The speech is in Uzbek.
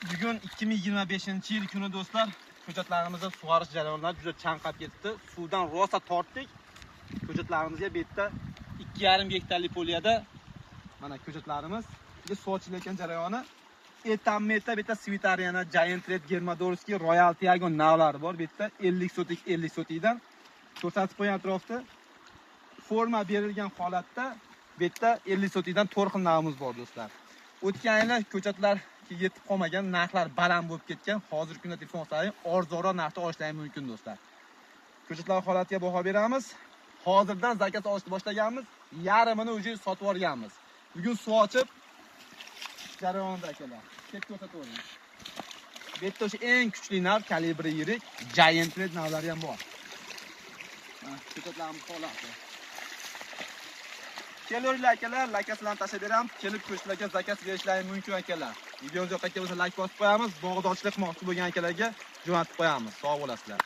Bugun 2025-yil kuni do'stlar, ko'chatlarimizda sug'orish jarayonlari juda chanqab ketdi. Suvdan rosa tortdik. Ko'chatlarimizga bu yerda 2,5 gektarlik poliyada mana ko'chatlarimiz sochilayotgan jarayoni. Etameta bu yerda Svitariana, Giant Red, Germadorskiy, Royal Tiago navlari bor. Bu yerda 50 sotik 50 sotikdan ko'rsatib qo'ygan atrofda forma berilgan holatda bu yerda 50 sotikdan 4 xil navimiz bor do'stlar. O'tgan yili ko'chatlar yetib qolmagan, narxlar baland bo'lib ketgan. Hozirgi kunda telefon qiling, arzonroq narxda olishlari mumkin do'stlar. Ko'chatlar holatiga baho beramiz. Hozirdan zakaz olishni boshlaganmiz, yarmini o'zi sotib olganmiz. Bugun suv ochib jarayonda akalar. Kelib ko'rsatib o'ring. Bu yerda o'sha eng kuchli nav, kalibri yirik, Giant Red navlari ham bor. Ko'chatlarimiz holati. Keling akalar, laykaslarni tashlab beramiz. Kelib ko'chatlarga zakaz berishlari mumkin akalar. Videomiz yoqqan bo'lsa like bosib qo'yamiz. Bog'dorchilik qilmoqchi bo'lgan akalarga jo'natib qo'yamiz. Sog' bo'lasizlar.